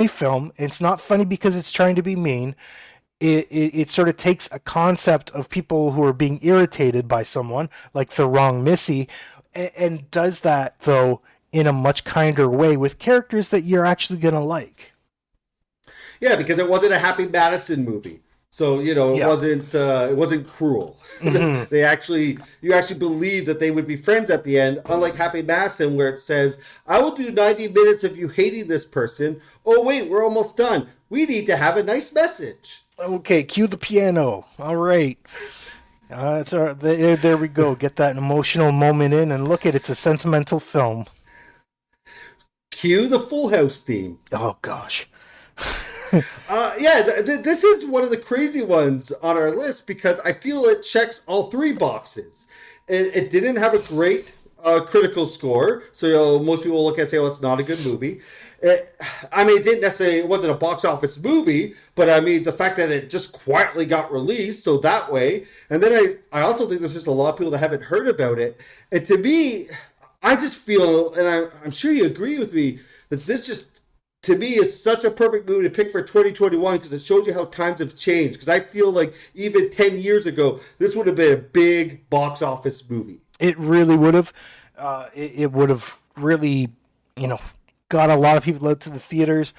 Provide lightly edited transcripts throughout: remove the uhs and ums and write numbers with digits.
film. It's not funny because it's trying to be mean. It sort of takes a concept of people who are being irritated by someone, like the wrong Missy, and does that, though, in a much kinder way with characters that you're actually going to like. Yeah, because it wasn't a Happy Madison movie. So, Yeah. it wasn't cruel. Hmm. You actually believe that they would be friends at the end, unlike Happy Madison, where it says, I will do 90 minutes of you hating this person. Oh, wait, we're almost done. We need to have a nice message. Okay, cue the piano. All right. There we go. Get that emotional moment in, and look it's a sentimental film. Cue the Full House theme. Oh gosh. This is one of the crazy ones on our list because I feel it checks all three boxes. It didn't have a great critical score, so most people look at it and say, "Oh, it's not a good movie." It didn't necessarily. It wasn't a box office movie, but I mean, the fact that it just quietly got released, so that way. And then I also think there's just a lot of people that haven't heard about it. And to me, I just feel, and I'm sure you agree with me, that this just to me is such a perfect movie to pick for 2021 because it shows you how times have changed. Because I feel like even 10 years ago, this would have been a big box office movie. It really would have. It would have really, you know, got a lot of people out to the theaters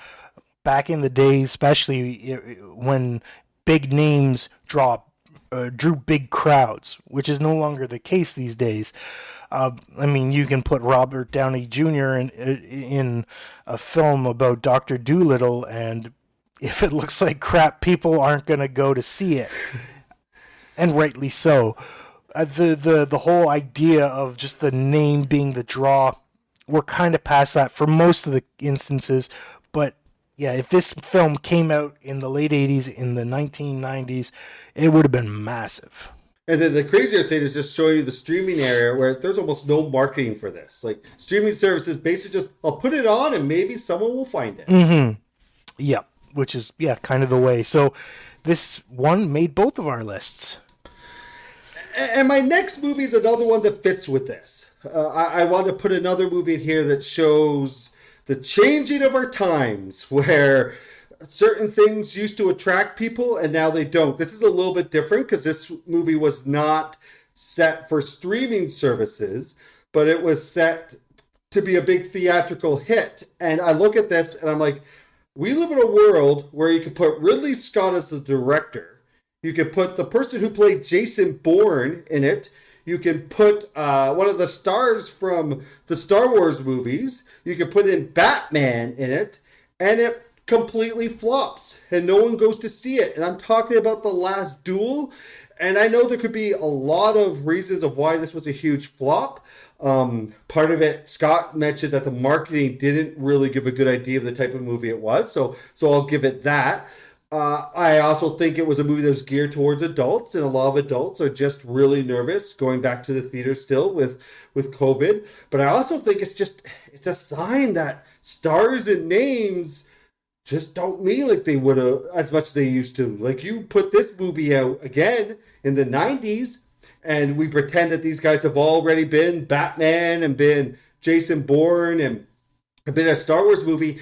back in the days, especially when big names drew big crowds, which is no longer the case these days. I mean, you can put Robert Downey Jr. in a film about Doctor Doolittle, and if it looks like crap, people aren't going to go to see it, and rightly so. The whole idea of just the name being the draw, we're kind of past that for most of the instances. But yeah, if this film came out in the late '80s, in the 1990s, it would have been massive. And then the crazier thing is just showing you the streaming area where there's almost no marketing for this. Like streaming services basically just, I'll put it on and maybe someone will find it. Mm-hmm. Yeah, which is kind of the way. So this one made both of our lists. And my next movie is another one that fits with this. I want to put another movie in here that shows the changing of our times, where certain things used to attract people and now they don't. This is a little bit different because this movie was not set for streaming services, but it was set to be a big theatrical hit. And I look at this and I'm like, we live in a world where you can put Ridley Scott as the director. You can put the person who played Jason Bourne in it. You can put one of the stars from the Star Wars movies. You can put in Batman in it. And it completely flops. And no one goes to see it. And I'm talking about The Last Duel. And I know there could be a lot of reasons of why this was a huge flop. Part of it, Scott mentioned that the marketing didn't really give a good idea of the type of movie it was. So I'll give it that. I also think it was a movie that was geared towards adults, and a lot of adults are just really nervous going back to the theater still with COVID. But I also think it's a sign that stars and names just don't mean like they would have as much as they used to. Like you put this movie out again in the 90s, and we pretend that these guys have already been Batman and been Jason Bourne and been a Star Wars movie.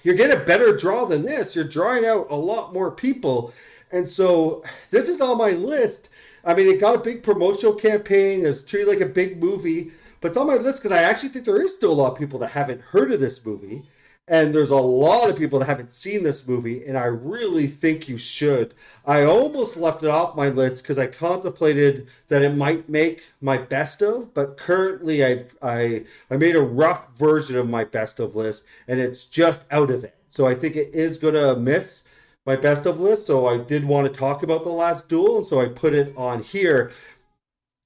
You're getting a better draw than this. You're drawing out a lot more people. And so this is on my list. I mean, it got a big promotional campaign. It's treated like a big movie. But it's on my list because I actually think there is still a lot of people that haven't heard of this movie. And there's a lot of people that haven't seen this movie. And I really think you should. I almost left it off my list because I contemplated that it might make my best of. But currently I made a rough version of my best of list. And it's just out of it. So I think it is going to miss my best of list. So I did want to talk about The Last Duel. And so I put it on here.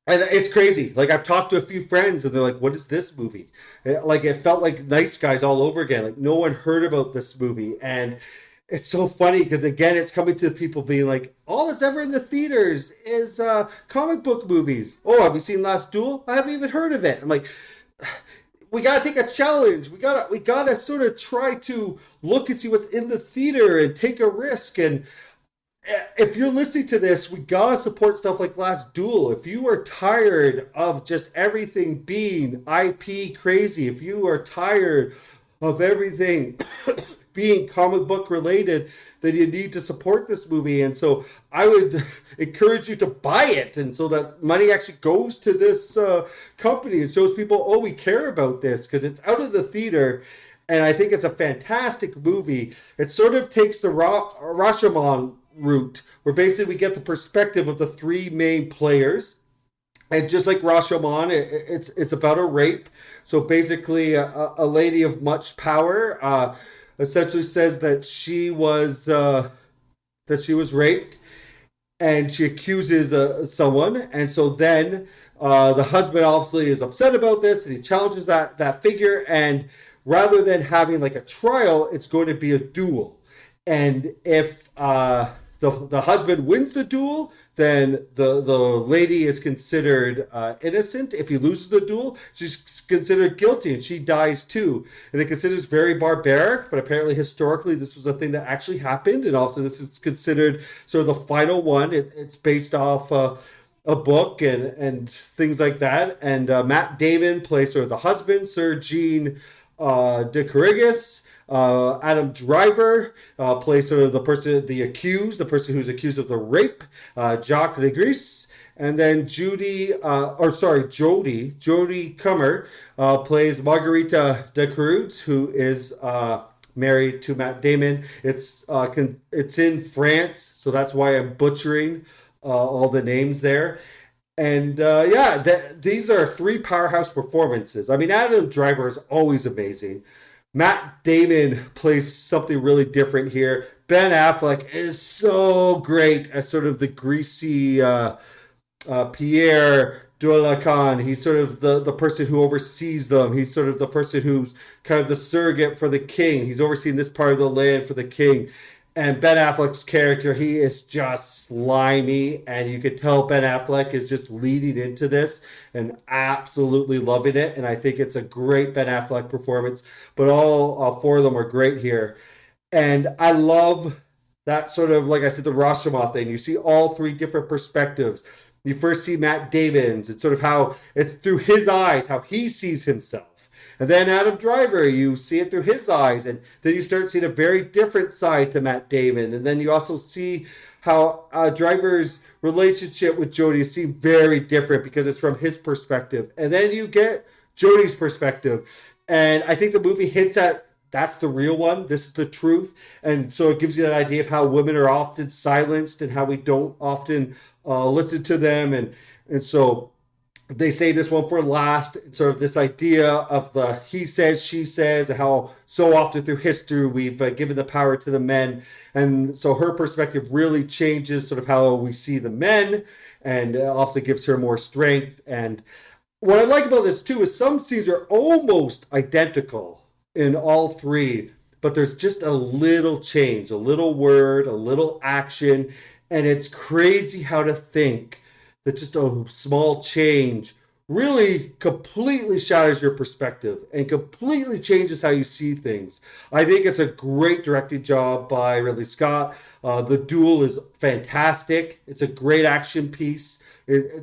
And it's crazy. Like I've talked to a few friends and they're like, what is this movie? Like it felt like Nice Guys all over again. Like no one heard about this movie. And it's so funny because again, it's coming to people being like, all that's ever in the theaters is comic book movies. Oh, have you seen Last Duel? I haven't even heard of it. I'm like, we gotta take a challenge. We gotta sort of try to look and see what's in the theater and take a risk. And if you're listening to this, we gotta support stuff like Last Duel. If you are tired of just everything being IP crazy, if you are tired of everything being comic book related, then you need to support this movie. And so I would encourage you to buy it, and so that money actually goes to this company and shows people, oh, we care about this, because it's out of the theater. And I think it's a fantastic movie. It sort of takes the Rashomon route, where basically we get the perspective of the three main players. And just like Rashomon, it's about a rape. So basically, a lady of much power essentially says that she was raped, and she accuses someone. And so then the husband obviously is upset about this, and he challenges that figure. And rather than having like a trial, it's going to be a duel. And if the husband wins the duel, then the lady is considered innocent. If he loses the duel, she's considered guilty, and she dies too. And it considers very barbaric, but apparently historically this was a thing that actually happened. And also this is considered sort of the final one. It's based off a book and things like that. And Matt Damon plays sort of the husband, Sir Gene de Carrigas. Adam Driver plays sort of the person, the person who's accused of the rape, Jacques Legris. And then Jodie Comer plays Margarita de Cruz, who is married to Matt Damon. It's in France, so that's why I'm butchering all the names there. And these are three powerhouse performances. I mean, Adam Driver is always amazing. Matt Damon plays something really different here. Ben Affleck is so great as sort of the greasy Pierre Dulacan. He's sort of the person who oversees them. He's sort of the person who's kind of the surrogate for the king. He's overseeing this part of the land for the king. And Ben Affleck's character, he is just slimy, and you could tell Ben Affleck is just leading into this and absolutely loving it. And I think it's a great Ben Affleck performance, but all four of them are great here. And I love that sort of, like I said, the Rashomon thing. You see all three different perspectives. You first see Matt Damon's. It's sort of how it's through his eyes, how he sees himself. And then Adam Driver, you see it through his eyes, and then you start seeing a very different side to Matt Damon. And then you also see how Driver's relationship with Jodie seems very different because it's from his perspective. And then you get Jodie's perspective. And I think the movie hints at that's the real one. This is the truth. And so it gives you that idea of how women are often silenced and how we don't often listen to them. And so they say this one for last, sort of this idea of the he says, she says, and how so often through history we've given the power to the men. And so her perspective really changes sort of how we see the men, and also gives her more strength. And what I like about this too is some scenes are almost identical in all three, but there's just a little change, a little word, a little action. And it's crazy how to think that just a small change really completely shatters your perspective and completely changes how you see things. I think it's a great directing job by Ridley Scott. The Duel is fantastic. It's a great action piece.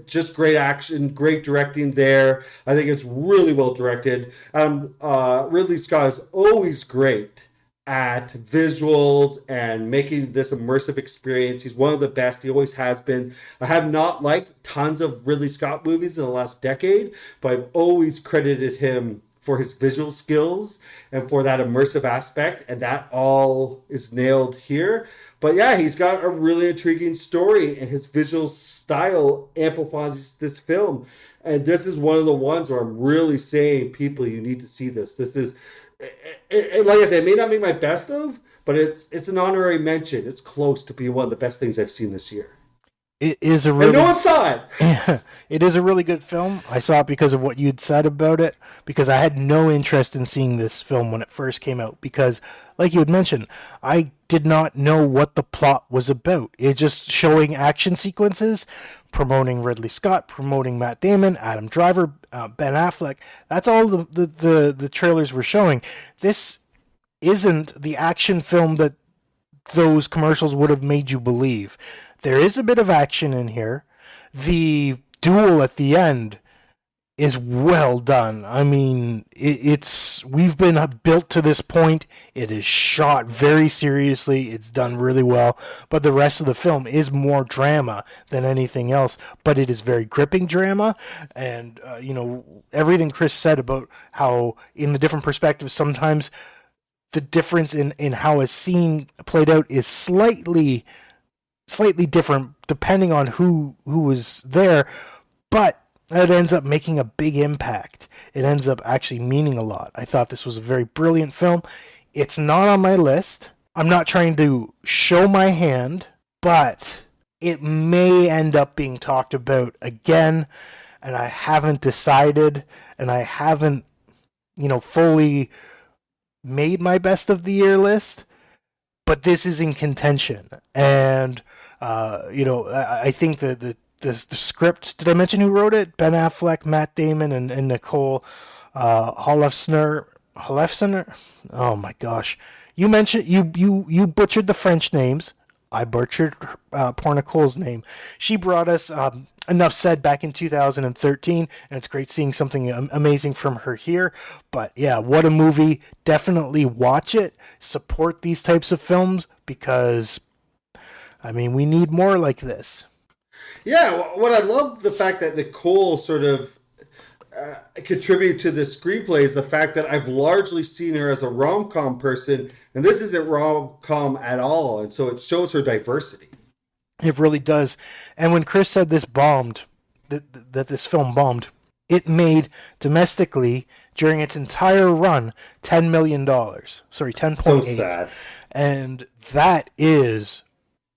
Just great action, great directing there. I think it's really well directed. Ridley Scott is always great at visuals and making this immersive experience. He's one of the best. He always has been. I have not liked tons of Ridley Scott movies in the last decade, but I've always credited him for his visual skills and for that immersive aspect, and that all is nailed here. But yeah, he's got a really intriguing story, and his visual style amplifies this film. And this is one of the ones where I'm really saying, people, you need to see this. This is, like I said, it may not be my best of, but it's an honorary mention. It's close to being one of the best things I've seen this year. It is a really, and no one saw it. Yeah, it is a really good film. I saw it because of what you'd said about it, because I had no interest in seeing this film when it first came out, because like you had mentioned, I did not know what the plot was about. It just showing action sequences, promoting Ridley Scott, promoting Matt Damon, Adam Driver, Ben Affleck. That's all the trailers were showing. This isn't the action film that those commercials would have made you believe. There is a bit of action in here. The duel at the end is well done. I mean, it's we've been built to this point. It is shot very seriously. It's done really well, but the rest of the film is more drama than anything else. But it is very gripping drama, and everything Chris said about how in the different perspectives sometimes the difference in how a scene played out is slightly different depending on who was there, but it ends up making a big impact. It ends up actually meaning a lot. I thought this was a very brilliant film. It's not on my list. I'm not trying to show my hand, but it may end up being talked about again, and I haven't decided, and I haven't, fully made my best of the year list, but this is in contention. And, I think the script. Did I mention who wrote it? Ben Affleck, Matt Damon, and Nicole Holofcener. Oh my gosh! You mentioned you butchered the French names. I butchered poor Nicole's name. She brought us Enough Said back in 2013, and it's great seeing something amazing from her here. But yeah, what a movie! Definitely watch it. Support these types of films because, I mean, we need more like this. Yeah, what I love the fact that Nicole sort of contributed to the screenplay is the fact that I've largely seen her as a rom com person, and this isn't rom com at all, and so it shows her diversity. It really does. And when Chris said this bombed, that this film bombed, it made domestically during its entire run $10 million. Sorry, 10.8. So sad. And that is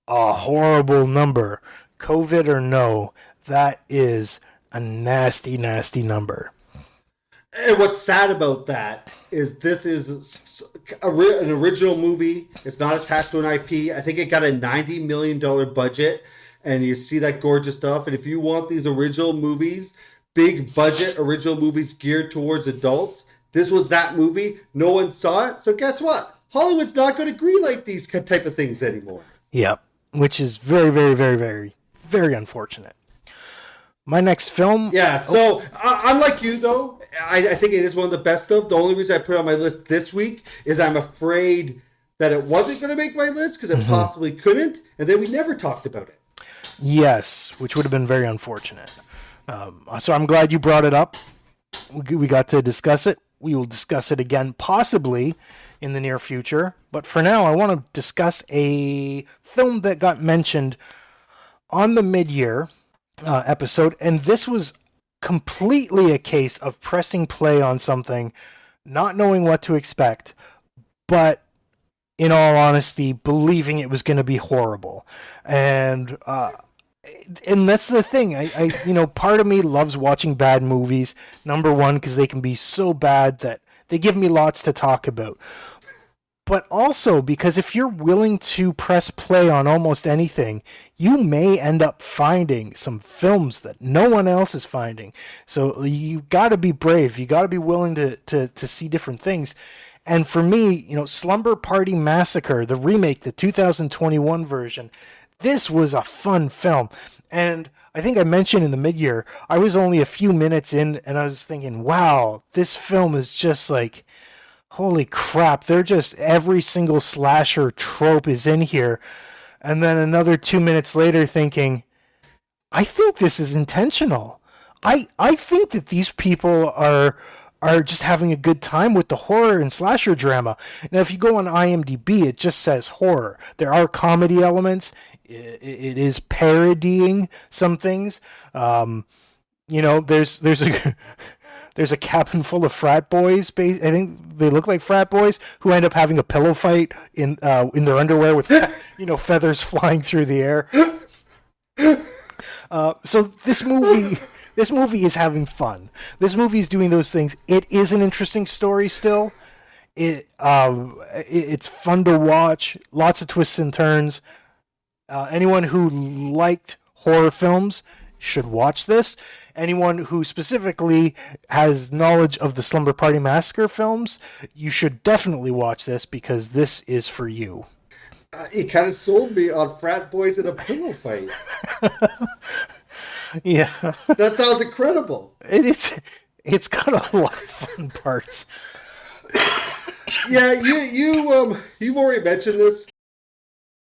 a horrible number. COVID or no, that is a nasty, nasty number. And what's sad about that is this is an original movie. It's not attached to an IP. I think it got a $90 million budget, and you see that gorgeous stuff. And if you want these original movies, big budget original movies geared towards adults, this was that movie. No one saw it. So guess what? Hollywood's not going to greenlight these type of things anymore. Yep, which is very, very, very, very, very unfortunate. My next film. Yeah, so unlike you, though, I think it is one of the best of. The only reason I put it on my list this week is I'm afraid that it wasn't going to make my list because it possibly couldn't, and then we never talked about it. Yes, which would have been very unfortunate. So I'm glad you brought it up. We got to discuss it. We will discuss it again, possibly in the near future. But for now, I want to discuss a film that got mentioned on the mid-year episode, and this was completely a case of pressing play on something, not knowing what to expect, but in all honesty, believing it was going to be horrible. And that's the thing. I part of me loves watching bad movies. Number one, because they can be so bad that they give me lots to talk about. But also because if you're willing to press play on almost anything, you may end up finding some films that no one else is finding. So you got to be brave. You got to be willing to see different things. And for me, Slumber Party Massacre, the remake, the 2021 version, this was a fun film. And I think I mentioned in the mid-year, I was only a few minutes in and I was thinking, wow, this film is just like, holy crap, they're just, every single slasher trope is in here. And then another 2 minutes later thinking, I think this is intentional. I think that these people are just having a good time with the horror and slasher drama. Now, if you go on IMDb, it just says horror. There are comedy elements. It is parodying some things. There's a there's a cabin full of frat boys. I think they look like frat boys who end up having a pillow fight in their underwear with feathers flying through the air. So this movie is having fun. This movie is doing those things. It is an interesting story still. It's fun to watch. Lots of twists and turns. Anyone who liked horror films should watch this. Anyone who specifically has knowledge of the Slumber Party Massacre films, you should definitely watch this because this is for you. It kind of sold me on frat boys in a pillow fight. Yeah, That sounds incredible. it's got a lot of fun parts. Yeah, you've already mentioned this.